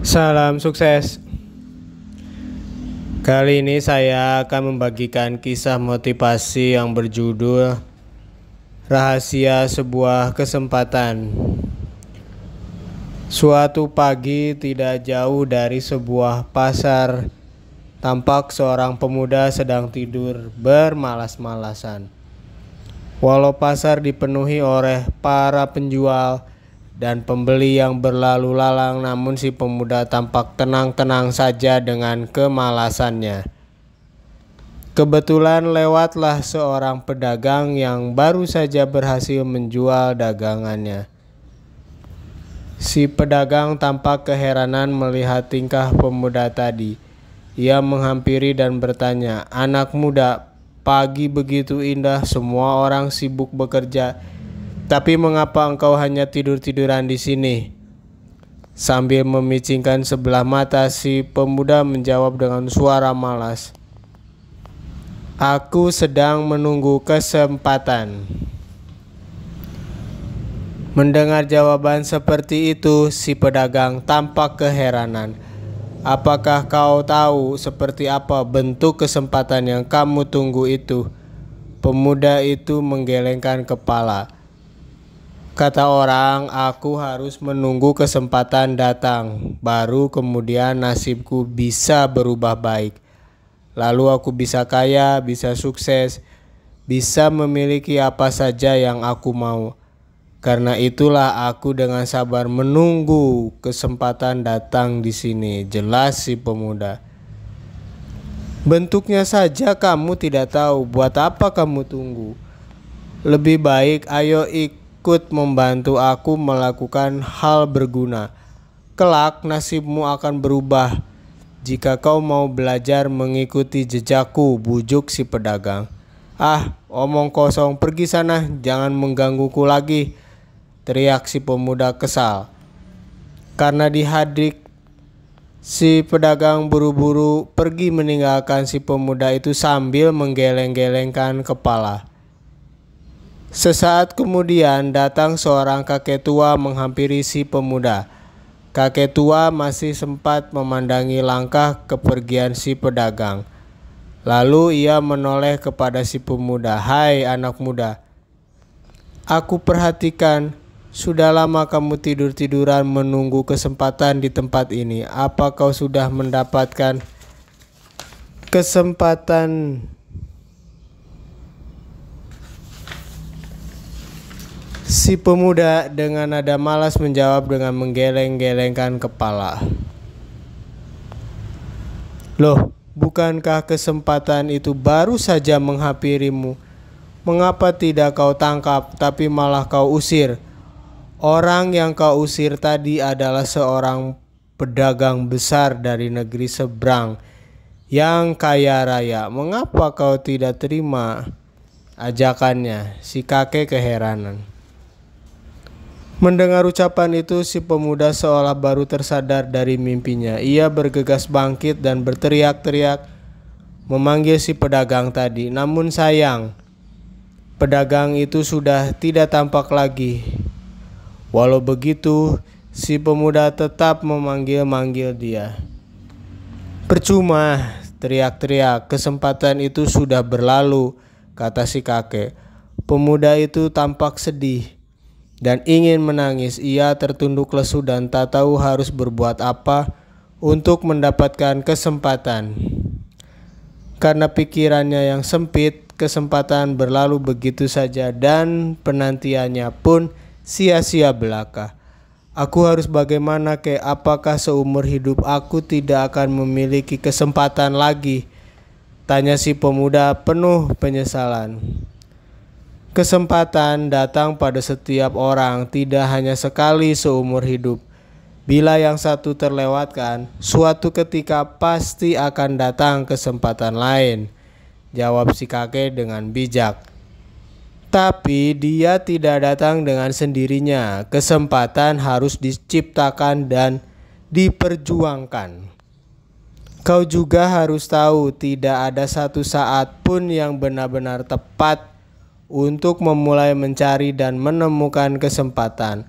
Salam sukses. Kali ini saya akan membagikan kisah motivasi yang berjudul Rahasia Sebuah Kesempatan. Suatu pagi tidak jauh dari sebuah pasar, tampak seorang pemuda sedang tidur bermalas-malasan. Walau pasar dipenuhi oleh para penjual dan pembeli yang berlalu lalang, namun si pemuda tampak tenang-tenang saja dengan kemalasannya. Kebetulan lewatlah seorang pedagang yang baru saja berhasil menjual dagangannya. Si pedagang tampak keheranan melihat tingkah pemuda tadi. Ia menghampiri dan bertanya, "Anak muda, pagi begitu indah, semua orang sibuk bekerja. Tapi mengapa engkau hanya tidur-tiduran di sini?" Sambil memicingkan sebelah mata, si pemuda menjawab dengan suara malas, "Aku sedang menunggu kesempatan." Mendengar jawaban seperti itu, si pedagang tampak keheranan. "Apakah kau tahu seperti apa bentuk kesempatan yang kamu tunggu itu?" Pemuda itu menggelengkan kepala. "Kata orang, aku harus menunggu kesempatan datang, baru kemudian nasibku bisa berubah baik. Lalu aku bisa kaya, bisa sukses, bisa memiliki apa saja yang aku mau. Karena itulah aku dengan sabar menunggu kesempatan datang di sini," jelas si pemuda. "Bentuknya saja kamu tidak tahu, buat apa kamu tunggu? Lebih baik ayo ikut membantu aku melakukan hal berguna. Kelak nasibmu akan berubah jika kau mau belajar mengikuti jejakku," bujuk si pedagang. "Ah, omong kosong, pergi sana, jangan menggangguku lagi," teriak si pemuda kesal. Karena dihadik, si pedagang buru-buru pergi meninggalkan si pemuda itu sambil menggeleng-gelengkan kepala. Sesaat kemudian datang seorang kakek tua menghampiri si pemuda. Kakek tua masih sempat memandangi langkah kepergian si pedagang. Lalu ia menoleh kepada si pemuda, "Hai anak muda, aku perhatikan sudah lama kamu tidur-tiduran menunggu kesempatan di tempat ini. Apa kau sudah mendapatkan kesempatan?" Si pemuda dengan nada malas menjawab dengan menggeleng-gelengkan kepala, "Loh, bukankah kesempatan itu baru saja menghampirimu? Mengapa tidak kau tangkap, tapi malah kau usir? Orang yang kau usir tadi adalah seorang pedagang besar dari negeri seberang yang kaya raya. Mengapa kau tidak terima ajakannya?" Si kakek keheranan. Mendengar ucapan itu, si pemuda seolah baru tersadar dari mimpinya. Ia bergegas bangkit dan berteriak-teriak memanggil si pedagang tadi. Namun sayang, pedagang itu sudah tidak tampak lagi. Walau begitu, si pemuda tetap memanggil-manggil dia. "Percuma," teriak-teriak, "kesempatan itu sudah berlalu," kata si kakek. Pemuda itu tampak sedih dan ingin menangis. Ia tertunduk lesu dan tak tahu harus berbuat apa untuk mendapatkan kesempatan. Karena pikirannya yang sempit, kesempatan berlalu begitu saja dan penantiannya pun sia-sia belaka. "Aku harus bagaimana, kek? Apakah seumur hidup aku tidak akan memiliki kesempatan lagi?" tanya si pemuda penuh penyesalan. Kesempatan datang pada setiap orang, tidak hanya sekali seumur hidup. Bila yang satu terlewatkan, suatu ketika pasti akan datang kesempatan lain, jawab si kakek dengan bijak. Tapi dia tidak datang dengan sendirinya. Kesempatan harus diciptakan dan diperjuangkan. Kau juga harus tahu, tidak ada satu saat pun yang benar-benar tepat untuk memulai mencari dan menemukan kesempatan.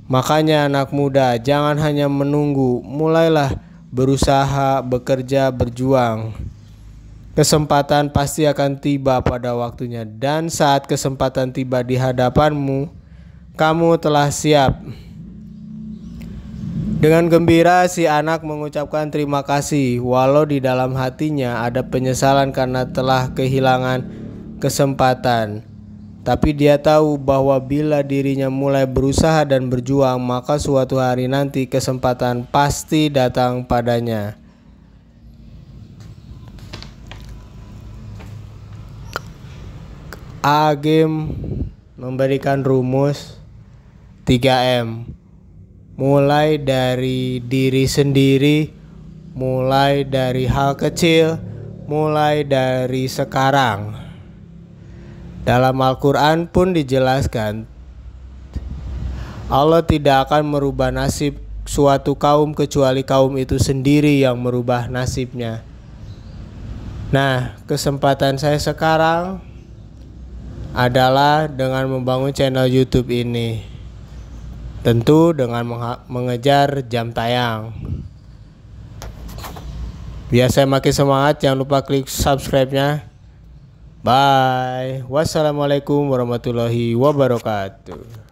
Makanya anak muda, jangan hanya menunggu, mulailah berusaha, bekerja, berjuang. Kesempatan pasti akan tiba pada waktunya, dan saat kesempatan tiba di hadapanmu, kamu telah siap. Dengan gembira si anak mengucapkan terima kasih, walau di dalam hatinya ada penyesalan karena telah kehilangan kesempatan. Tapi dia tahu bahwa bila dirinya mulai berusaha dan berjuang, maka suatu hari nanti kesempatan pasti datang padanya. Agim memberikan rumus 3M. Mulai dari diri sendiri, mulai dari hal kecil, mulai dari sekarang. Dalam Al-Quran pun dijelaskan, Allah tidak akan merubah nasib suatu kaum kecuali kaum itu sendiri yang merubah nasibnya. Nah, kesempatan saya sekarang adalah dengan membangun channel YouTube ini. Tentu dengan mengejar jam tayang. Biar saya makin semangat, jangan lupa klik subscribe-nya. Bye. Wassalamualaikum warahmatullahi wabarakatuh.